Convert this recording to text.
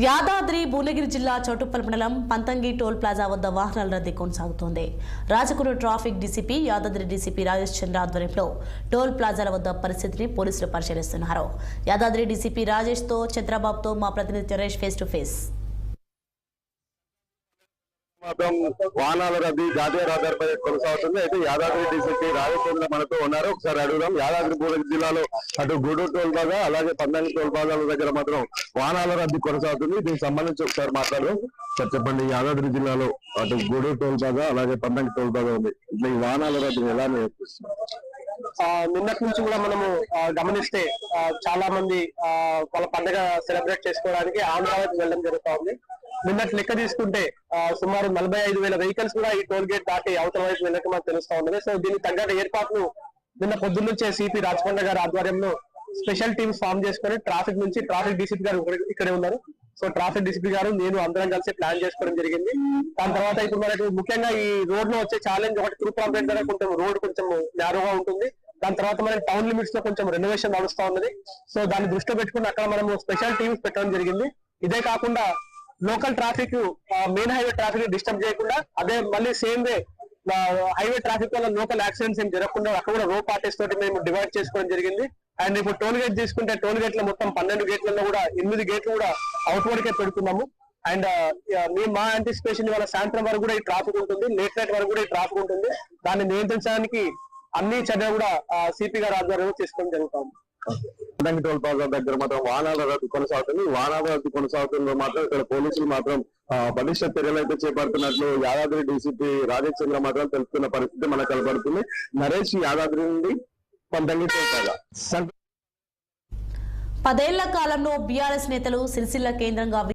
యాదాద్రి భువనగిరి జిల్లా చౌటుప్పల్ మండలం Panthangi toll plaza వద్ద వాహనాల రద్దీ కొనసాగుతోంది. Rajaguru traffic DCP Yadadri DCP Rajesh Chandra ఆధ్వర్యంలో టోల్ ప్లాజాల వద్ద పరిస్థితిని పోలీసులు పరిశీలిస్తున్నారు. యాదాద్రి డీసీపీ రాజేష్ తో చంద్రబాబుతో మా ప్రతినిధి నరేష్ ఫేస్ టు ఫేస్. వాహనాల రద్దీ జాతీయ రహదారిపై కొనసాగుతుంది. అయితే యాదాద్రి డీసీపీ రాజేంద్ర మనతో ఉన్నారు. ఒకసారి అడుగుదాం. యాదాద్రి భువనగిరి జిల్లాలో అటు గూడూరు టోల్ ప్లాజా అలాగే పంతంగి టోల్ ప్లాజాల దగ్గర మాత్రం వాహనాల రద్దీ కొనసాగుతుంది. దీనికి సంబంధించి ఒకసారి మాట్లాడదాం. సార్ చెప్పండి, యాదాద్రి జిల్లాలో అటు గూడూరు టోల్ ప్లాజా అలాగే పంతంగి టోల్ ప్లాజా ఉంది. ఇట్లా ఈ వాహనాల రద్దీ ఎలా నేర్పిస్తున్నారు? నిన్నటి నుంచి కూడా మనము గమనిస్తే చాలా మంది వాళ్ళ పండుగ సెలబ్రేట్ చేసుకోవడానికి ఆంధ్ర వైపు వెళ్ళడం జరుగుతా ఉంది. నిన్నటి లెక్క తీసుకుంటే సుమారు 45,000 వెహికల్స్ కూడా ఈ టోల్ గేట్ దాటి అవతల వైపు వెళ్ళక మనకు తెలుస్తా ఉన్నది. సో దీనికి తగ్గట్టు ఏర్పాట్లు నిన్న పొద్దున్న నుంచే సిపి రాచకొండ గారి ఆధ్వర్యంలో స్పెషల్ టీమ్స్ ఫామ్ చేసుకుని ట్రాఫిక్ నుంచి ట్రాఫిక్ డీసీపీ గారు ఇక్కడే ఉన్నారు. సో ట్రాఫిక్ డీసీపీ గారు నేను అందరం కలిసి ప్లాన్ చేసుకోవడం జరిగింది. దాని తర్వాత ఇప్పుడు మనకు ముఖ్యంగా ఈ రోడ్ లో వచ్చే ఛాలెంజ్ ఒకటి తిరుపతి దగ్గర కొంచెం రోడ్ కొంచెం నేరోగా ఉంటుంది. దాని తర్వాత మనకి టౌన్ లిమిట్స్ లో కొంచెం రెనోవేషన్ నడుస్తా ఉన్నది. సో దాన్ని దృష్టిలో పెట్టుకుని అక్కడ మనము స్పెషల్ టీమ్స్ పెట్టడం జరిగింది. ఇదే కాకుండా local traffic main highway traffic disturb చేయకుండా అదే మళ్ళీ సేమ్ వే హైవే ట్రాఫిక్ వల్ల లోకల్ యాక్సిడెంట్స్ ఏం జరగకుండా అక్కడ కూడా రో పార్టీస్ తోటి మేము డివైడ్ చేసుకోవడం జరిగింది. అండ్ ఇప్పుడు టోల్ గేట్ తీసుకుంటే టోల్ గేట్ లో మొత్తం 12 గేట్లలో కూడా 8 గేట్లు కూడా అవుట్వర్డ్ కే పెడుతున్నాము. అండ్ మా యాంటిసిపేషన్ ఇవాళ సాయంత్రం వరకు కూడా ఈ ట్రాఫిక్ ఉంటుంది, లేట్ నైట్ వరకు కూడా ఈ ట్రాఫిక్ ఉంటుంది. దాన్ని నియంత్రించడానికి అన్ని చర్యలు కూడా సిపి గారి ఆధ్వర్యంలో తీసుకోవడం జరుగుతుంది. పంతంగి టోల్ ప్లాజా దగ్గర మాత్రం వాహనాల రద్దు కొనసాగుతుంది. వాహనాల రద్దు కొనసాగుతుందో మాత్రం ఇక్కడ పోలీసులు మాత్రం పటిష్ట చర్యలు అయితే చేపడుతున్నట్లు యాదాద్రి డీసీపీ రాజేష్ చంద్ర మాత్రం తెలుపుతున్న పరిస్థితి మనకు కనబడుతుంది. నరేష్, యాదాద్రి నుండి పంతంగి టోల్ ప్లాజా. 10 ఏళ్ల కాలంలో బీఆర్ఎస్ నేతలు సిరిసిల్ల కేంద్రంగా